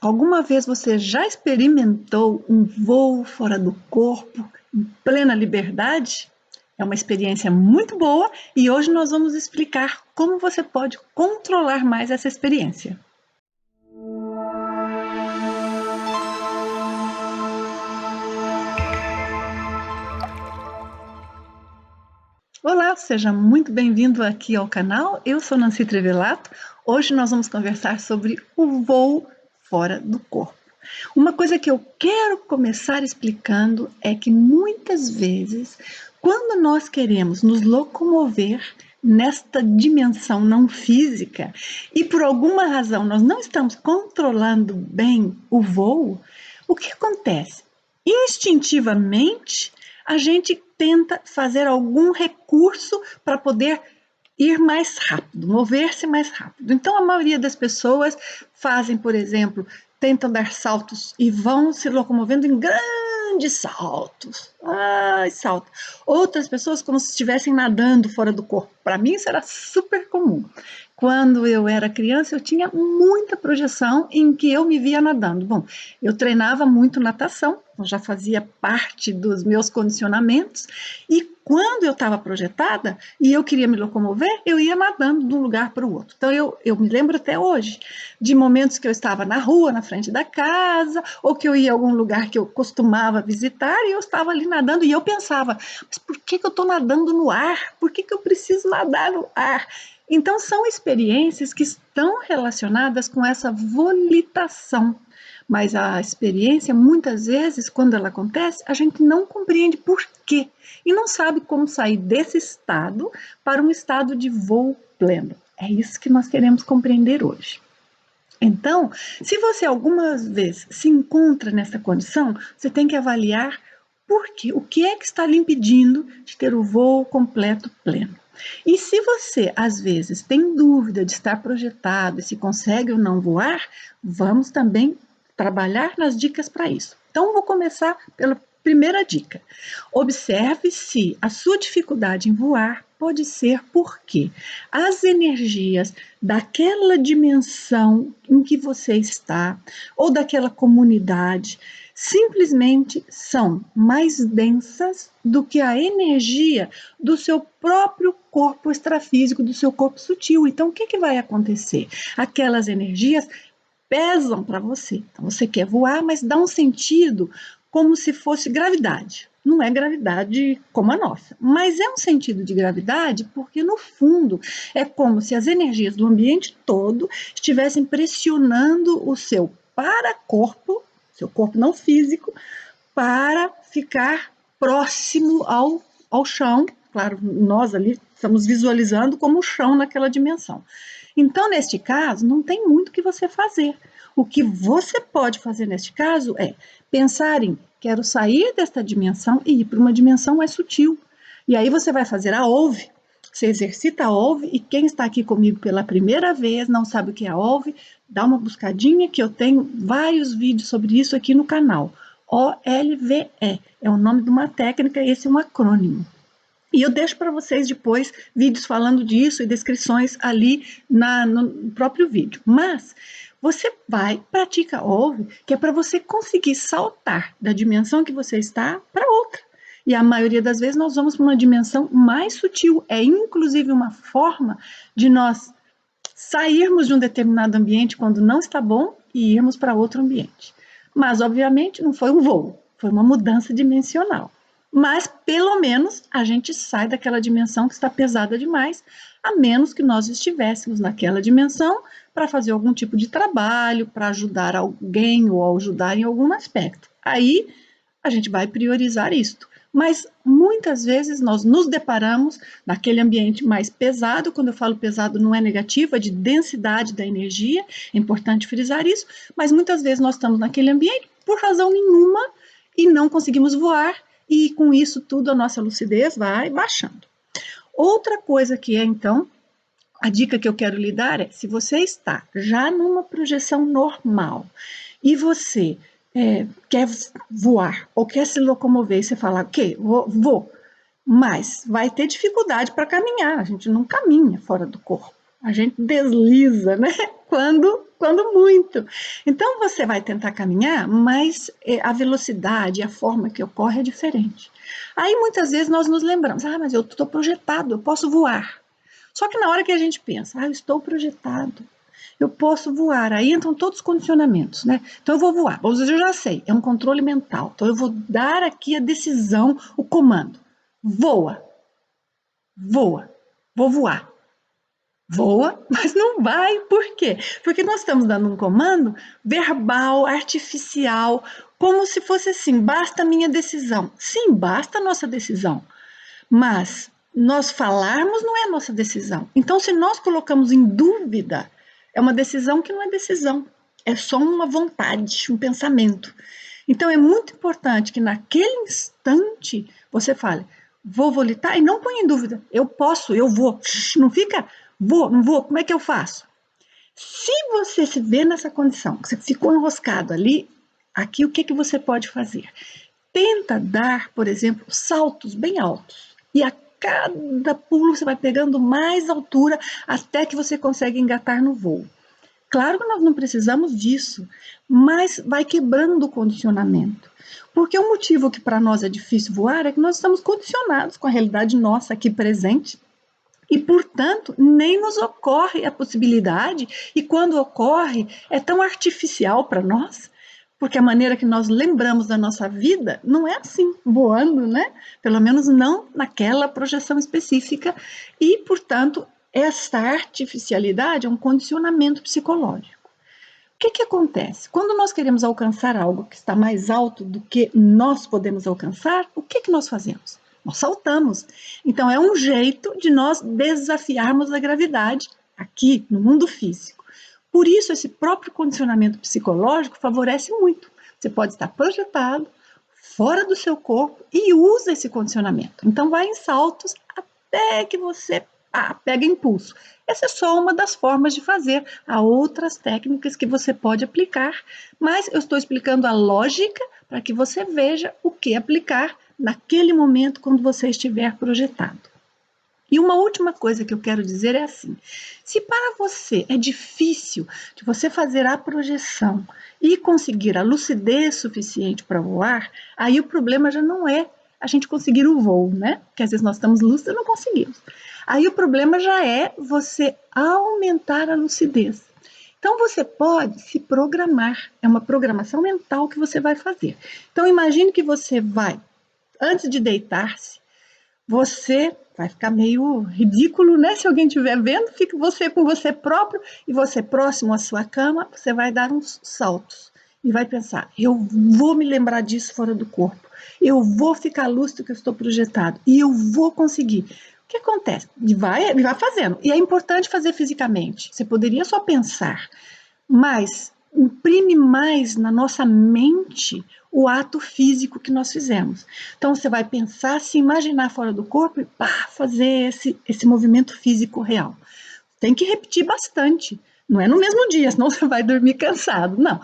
Alguma vez você já experimentou um voo fora do corpo, em plena liberdade? É uma experiência muito boa e hoje nós vamos explicar como você pode controlar mais essa experiência. Olá, seja muito bem-vindo aqui ao canal. Eu sou Nancy Trevelato. Hoje nós vamos conversar sobre o voo fora do corpo. Uma coisa que eu quero começar explicando é que muitas vezes, quando nós queremos nos locomover nesta dimensão não física e por alguma razão nós não estamos controlando bem o voo, o que acontece? Instintivamente, a gente tenta fazer algum recurso para poder ir mais rápido, mover-se mais rápido. Então, a maioria das pessoas fazem, por exemplo, tentam dar saltos e vão se locomovendo em grandes saltos. Ai, salto. Outras pessoas como se estivessem nadando fora do corpo. Para mim, isso era super comum. Quando eu era criança, eu tinha muita projeção em que eu me via nadando. Bom, eu treinava muito natação, já fazia parte dos meus condicionamentos, e quando eu estava projetada e eu queria me locomover, eu ia nadando de um lugar para o outro. Então, eu me lembro até hoje de momentos que eu estava na rua, na frente da casa, ou que eu ia a algum lugar que eu costumava visitar e eu estava ali nadando e eu pensava, mas por que eu estou nadando no ar? Por que eu preciso nadar no ar? Então, são experiências que estão relacionadas com essa volitação. Mas a experiência, muitas vezes, quando ela acontece, a gente não compreende por quê e não sabe como sair desse estado para um estado de voo pleno. É isso que nós queremos compreender hoje. Então, se você algumas vezes se encontra nessa condição, você tem que avaliar por quê, o que é que está lhe impedindo de ter o voo completo pleno. E se você, às vezes, tem dúvida de estar projetado e se consegue ou não voar, vamos também trabalhar nas dicas para isso. Então, vou começar pela primeira dica. Observe se a sua dificuldade em voar pode ser porque as energias daquela dimensão em que você está ou daquela comunidade simplesmente são mais densas do que a energia do seu próprio corpo extrafísico, do seu corpo sutil. Então, o que vai acontecer? Aquelas energias pesam para você. Então, você quer voar, mas dá um sentido como se fosse gravidade. Não é gravidade como a nossa, mas é um sentido de gravidade porque, no fundo, é como se as energias do ambiente todo estivessem pressionando o seu paracorpo, seu corpo não físico, para ficar próximo ao chão. Claro, nós ali estamos visualizando como o chão naquela dimensão. Então, neste caso, não tem muito o que você fazer. O que você pode fazer neste caso é pensar em quero sair desta dimensão e ir para uma dimensão mais sutil. E aí você vai fazer a OLV, você exercita a OLV e quem está aqui comigo pela primeira vez não sabe o que é a OLV, dá uma buscadinha que eu tenho vários vídeos sobre isso aqui no canal. OLVE é o nome de uma técnica, esse é um acrônimo. E eu deixo para vocês depois vídeos falando disso e descrições ali no próprio vídeo. Mas você pratica OLV, que é para você conseguir saltar da dimensão que você está para outra. E a maioria das vezes nós vamos para uma dimensão mais sutil. É inclusive uma forma de nós sairmos de um determinado ambiente quando não está bom e irmos para outro ambiente. Mas, obviamente, não foi um voo, foi uma mudança dimensional. Mas, pelo menos, a gente sai daquela dimensão que está pesada demais, a menos que nós estivéssemos naquela dimensão para fazer algum tipo de trabalho, para ajudar alguém ou ajudar em algum aspecto. Aí, a gente vai priorizar isto. Mas muitas vezes nós nos deparamos naquele ambiente mais pesado. Quando eu falo pesado, não é negativo, é de densidade da energia, é importante frisar isso, mas muitas vezes nós estamos naquele ambiente por razão nenhuma e não conseguimos voar, e com isso tudo a nossa lucidez vai baixando. Outra coisa que é, então, a dica que eu quero lhe dar é, se você está já numa projeção normal e você quer voar ou quer se locomover e você fala, ok, vou, mas vai ter dificuldade para caminhar, a gente não caminha fora do corpo, a gente desliza, né? quando muito. Então, você vai tentar caminhar, mas a velocidade, a forma que ocorre é diferente. Aí, muitas vezes, nós nos lembramos, mas eu estou projetado, eu posso voar. Só que na hora que a gente pensa, eu estou projetado, eu posso voar, aí entram todos os condicionamentos, né? Então, eu vou voar, eu já sei, é um controle mental. Então, eu vou dar aqui a decisão, o comando. Voa, voa, vou voar. Voa, mas não vai. Por quê? Porque nós estamos dando um comando verbal, artificial, como se fosse assim: basta a minha decisão. Sim, basta a nossa decisão, mas nós falarmos não é a nossa decisão. Então, se nós colocamos em dúvida, é uma decisão que não é decisão, é só uma vontade, um pensamento. Então, é muito importante que naquele instante você fale: vou volitar, e não põe em dúvida, eu posso, eu vou. Não fica, vou, não vou, como é que eu faço? Se você se vê nessa condição, que você ficou enroscado ali, aqui o que você pode fazer? Tenta dar, por exemplo, saltos bem altos. E a cada pulo você vai pegando mais altura até que você consegue engatar no voo. Claro que nós não precisamos disso, mas vai quebrando o condicionamento. Porque o motivo que para nós é difícil voar é que nós estamos condicionados com a realidade nossa aqui presente. E, portanto, nem nos ocorre a possibilidade, e quando ocorre, é tão artificial para nós, porque a maneira que nós lembramos da nossa vida não é assim, voando, né? Pelo menos não naquela projeção específica, e, portanto, essa artificialidade é um condicionamento psicológico. O que acontece? Quando nós queremos alcançar algo que está mais alto do que nós podemos alcançar, o que nós fazemos? Nós saltamos. Então, é um jeito de nós desafiarmos a gravidade aqui no mundo físico. Por isso, esse próprio condicionamento psicológico favorece muito. Você pode estar projetado, fora do seu corpo e usa esse condicionamento. Então, vai em saltos até que você pega impulso. Essa é só uma das formas de fazer. Há outras técnicas que você pode aplicar, mas eu estou explicando a lógica para que você veja o que aplicar naquele momento quando você estiver projetado. E uma última coisa que eu quero dizer é assim: se para você é difícil de você fazer a projeção e conseguir a lucidez suficiente para voar, aí o problema já não é a gente conseguir o voo, né? Porque às vezes nós estamos lúcidos e não conseguimos. Aí o problema já é você aumentar a lucidez. Então você pode se programar, é uma programação mental que você vai fazer. Então imagine que você vai, antes de deitar-se, você vai ficar meio ridículo, né? Se alguém estiver vendo, fica você com você próprio e você próximo à sua cama, você vai dar uns saltos e vai pensar: eu vou me lembrar disso fora do corpo, eu vou ficar lúcido que eu estou projetado e eu vou conseguir. O que acontece? Ele vai fazendo, e é importante fazer fisicamente. Você poderia só pensar, mas imprime mais na nossa mente o ato físico que nós fizemos. Então, você vai pensar, se imaginar fora do corpo e fazer esse movimento físico real. Tem que repetir bastante. Não é no mesmo dia, senão você vai dormir cansado. Não.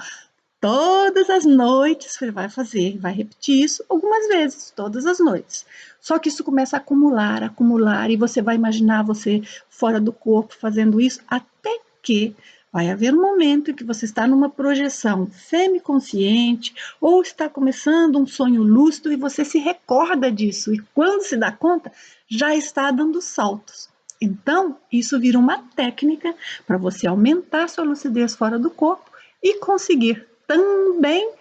Todas as noites você vai fazer, vai repetir isso algumas vezes, todas as noites. Só que isso começa a acumular, e você vai imaginar você fora do corpo fazendo isso, até que vai haver um momento em que você está numa projeção semiconsciente ou está começando um sonho lúcido e você se recorda disso. E quando se dá conta, já está dando saltos. Então, isso vira uma técnica para você aumentar sua lucidez fora do corpo e conseguir também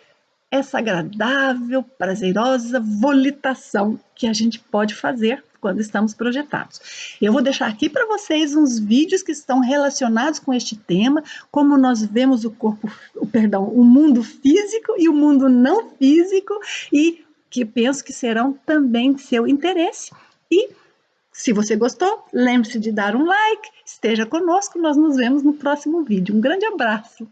essa agradável, prazerosa volitação que a gente pode fazer quando estamos projetados. Eu vou deixar aqui para vocês uns vídeos que estão relacionados com este tema, como nós vemos o mundo físico e o mundo não físico, e que penso que serão também de seu interesse. E se você gostou, lembre-se de dar um like, esteja conosco, nós nos vemos no próximo vídeo. Um grande abraço!